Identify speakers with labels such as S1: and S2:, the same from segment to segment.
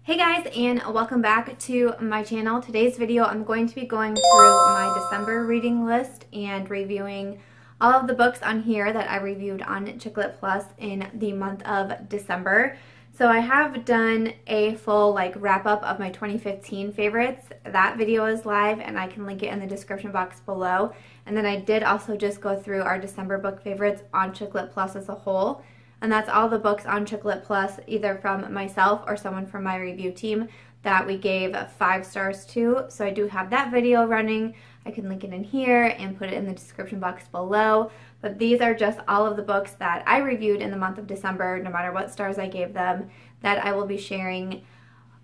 S1: Hey guys, and welcome back to my channel. Today's video I'm going to be going through my December reading list and reviewing all of the books on here that I reviewed on Chick-Lit Plus in the month of December. So I have done a full wrap up of my 2015 favorites. That video is live and I can link it in the description box below. And then I did also just go through our December book favorites on Chick-Lit Plus as a whole. And that's all the books on Chick-Lit Plus, either from myself or someone from my review team that we gave 5 stars to. So I do have that video running. I can link it in here and put it in the description box below. But these are just all of the books that I reviewed in the month of December, no matter what stars I gave them, that I will be sharing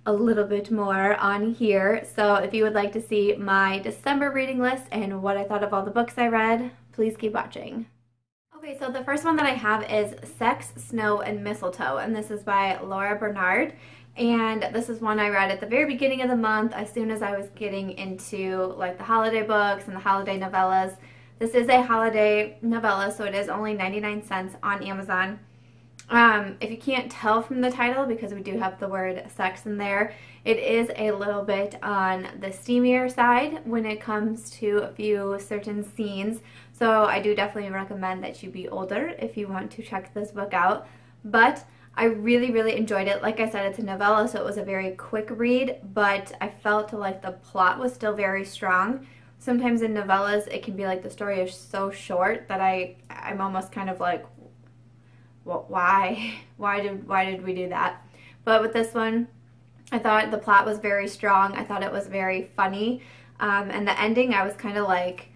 S1: a little bit more on here. So if you would like to see my December reading list and what I thought of all the books I read, please keep watching. Okay, so the first one that I have is Sex, Snow, and Mistletoe, and this is by Barnard. And this is one I read at the very beginning of the month, as soon as I was getting into the holiday books and the holiday novellas. This is a holiday novella, so it is only 99 cents on Amazon. If you can't tell from the title, because we do have the word sex in there, it is a little bit on the steamier side when it comes to a few certain scenes. So I do definitely recommend that you be older if you want to check this book out. But I really enjoyed it. Like I said, it's a novella, so it was a very quick read, but I felt like the plot was still very strong. Sometimes in novellas, it can be like the story is so short that I'm almost kind of like, well, why did we do that? But with this one, I thought the plot was very strong. I thought it was very funny. And the ending, I was kind of like,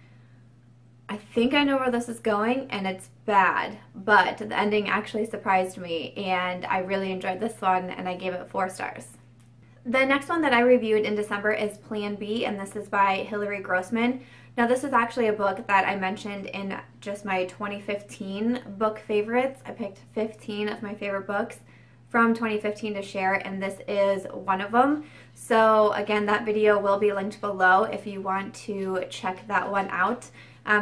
S1: I think I know where this is going, and it's bad. But the ending actually surprised me, and I really enjoyed this one, and I gave it 4 stars. The next one that I reviewed in December is Plan B, and this is by Hilary Grossman. Now, this is actually a book that I mentioned in just my 2015 book favorites. I picked 15 of my favorite books from 2015 to share, and this is one of them. So again, that video will be linked below if you want to check that one out.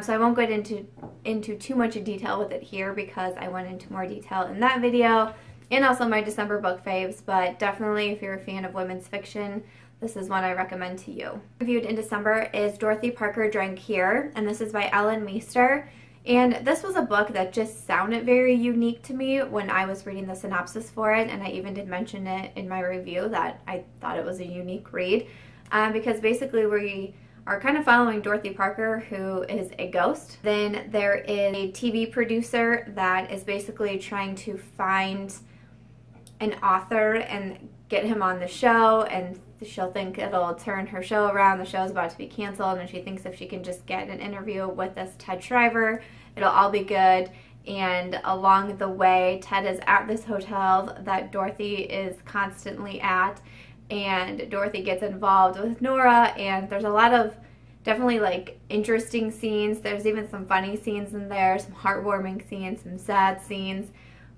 S1: So I won't go into too much detail with it here because I went into more detail in that video and also my December book faves, but definitely if you're a fan of women's fiction, this is one I recommend to you. Reviewed in December is Dorothy Parker Drank Here, and this is by Meister. And this was a book that just sounded very unique to me when I was reading the synopsis for it, and I even did mention it in my review that I thought it was a unique read, because basically we are kind of following Dorothy Parker, who is a ghost. Then there is a TV producer that is basically trying to find an author and get him on the show, and she'll think it'll turn her show around. The show's about to be canceled, and she thinks if she can just get an interview with this Ted Shriver, it'll all be good. And along the way, Ted is at this hotel that Dorothy is constantly at, and Dorothy gets involved with Nora, and there's a lot of definitely interesting scenes. There's even some funny scenes in there, some heartwarming scenes, some sad scenes.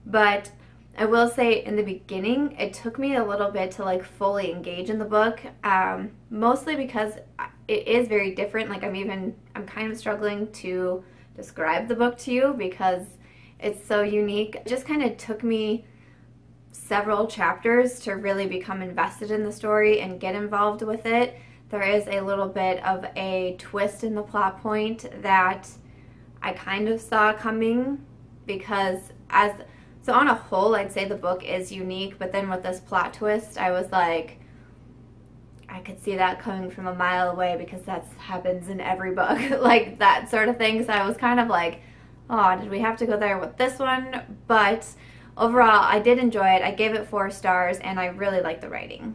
S1: But I will say in the beginning, it took me a little bit to fully engage in the book, mostly because it is very different. I'm kind of struggling to describe the book to you because it's so unique. It just kind of took me several chapters to really become invested in the story and get involved with it. There is a little bit of a twist in the plot point that I kind of saw coming because so on a whole, I'd say the book is unique, but then with this plot twist, I was like, I could see that coming from a mile away because that happens in every book, that sort of thing. So I was kind of like, oh, did we have to go there with this one? But overall, I did enjoy it. I gave it 4 stars, and I really liked the writing.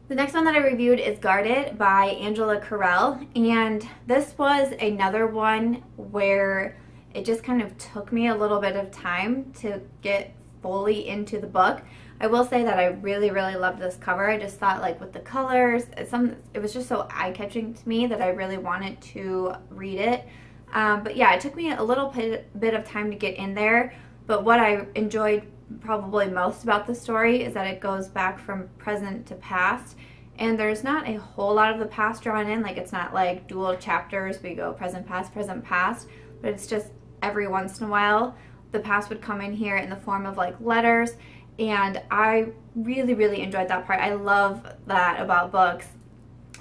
S1: The next one that I reviewed is Guarded by Angela Correll, and this was another one where it just kind of took me a little bit of time to get fully into the book. I will say that I really loved this cover. I just thought with the colors, it was just so eye-catching to me that I really wanted to read it. But yeah, it took me a little bit of time to get in there, but what I enjoyed probably most about the story is that it goes back from present to past, and there's not a whole lot of the past drawn in. It's not like dual chapters, we go present, past, but it's just every once in a while the past would come in here in the form of letters, and I really enjoyed that part. I love that about books.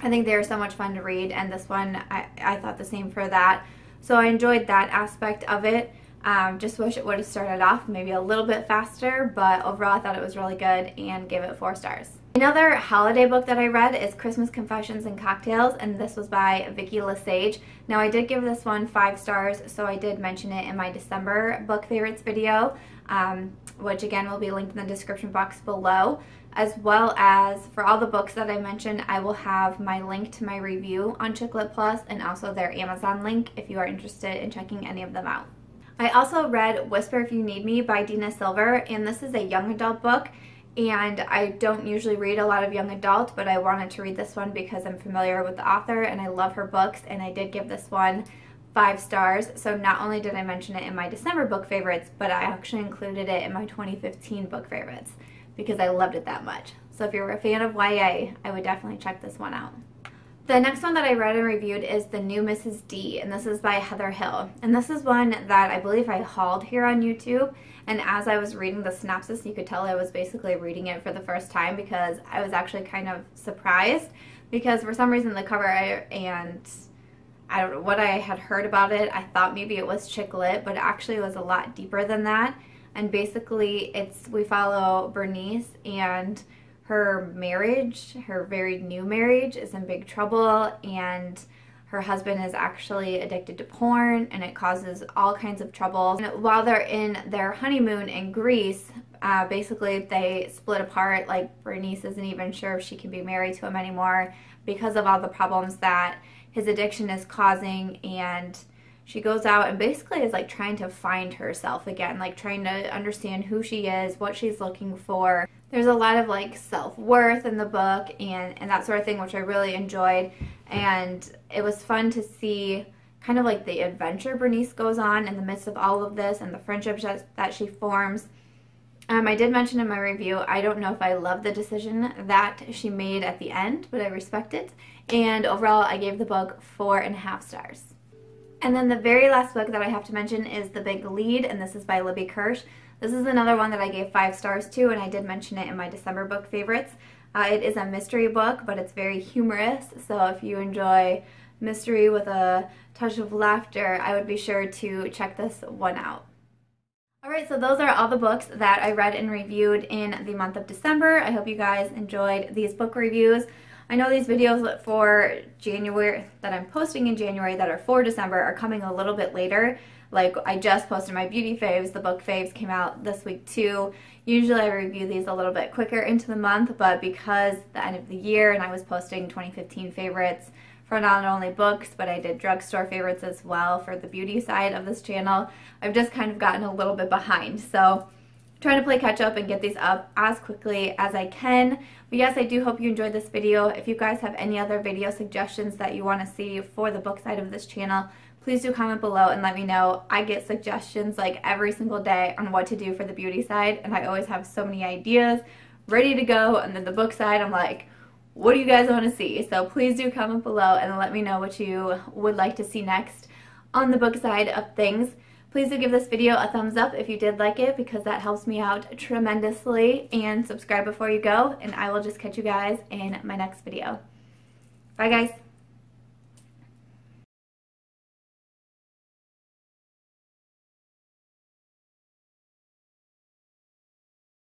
S1: I think they're so much fun to read, and this one, I thought the same for that. So I enjoyed that aspect of it. Just wish it would have started off maybe a little bit faster, but overall I thought it was really good and gave it 4 stars. Another holiday book that I read is Christmas Confessions and Cocktails, and this was by Vicki Lesage. Now I did give this one 5 stars, so I did mention it in my December book favorites video, which again will be linked in the description box below. As well as for all the books that I mentioned, I will have my link to my review on Chick Lit Plus and also their Amazon link if you are interested in checking any of them out. I also read Whisper If You Need Me by Dina Silver, and this is a young adult book, and I don't usually read a lot of young adult, but I wanted to read this one because I'm familiar with the author and I love her books, and I did give this one 5 stars. So not only did I mention it in my December book favorites, but I actually included it in my 2015 book favorites because I loved it that much. So if you're a fan of YA, I would definitely check this one out. The next one that I read and reviewed is The New Mrs. D, and this is by Heather Hill. And this is one that I believe I hauled here on YouTube, and as I was reading the synopsis, you could tell I was basically reading it for the first time because I was actually kind of surprised because for some reason the cover and I don't know what I had heard about it, I thought maybe it was chick lit, but actually it was a lot deeper than that. And basically we follow Bernice, and her marriage, her very new marriage, is in big trouble, and her husband is actually addicted to porn, and it causes all kinds of trouble. And while they're in their honeymoon in Greece, basically they split apart. Like, Bernice isn't even sure if she can be married to him anymore because of all the problems that his addiction is causing, and she goes out and basically is like trying to find herself again, like trying to understand who she is, what she's looking for. There's a lot of like self-worth in the book and that sort of thing, which I really enjoyed. And it was fun to see kind of like the adventure Bernice goes on in the midst of all of this and the friendships that she forms. I did mention in my review, I don't know if I love the decision that she made at the end, but I respect it. And overall, I gave the book 4.5 stars. And then the very last book that I have to mention is The Big Lead, and this is by Libby Kirsch. This is another one that I gave 5 stars to, and I did mention it in my December book favorites. It is a mystery book, but it's very humorous, so if you enjoy mystery with a touch of laughter, I would be sure to check this one out. Alright, so those are all the books that I read and reviewed in the month of December. I hope you guys enjoyed these book reviews. I know these videos for January that I'm posting in January that are for December are coming a little bit later. Like, I just posted my beauty faves. The book faves came out this week too. Usually I review these a little bit quicker into the month, but because the end of the year and I was posting 2015 favorites for not only books, but I did drugstore favorites as well for the beauty side of this channel, I've just kind of gotten a little bit behind. So trying to play catch up and get these up as quickly as I can. But yes, I do hope you enjoyed this video. If you guys have any other video suggestions that you want to see for the book side of this channel, please do comment below and let me know. I get suggestions like every single day on what to do for the beauty side, and I always have so many ideas ready to go, and then the book side, I'm like, what do you guys want to see? So please do comment below and let me know what you would like to see next on the book side of things. Please do give this video a thumbs up if you did like it, because that helps me out tremendously, and subscribe before you go, and I will just catch you guys in my next video. Bye guys!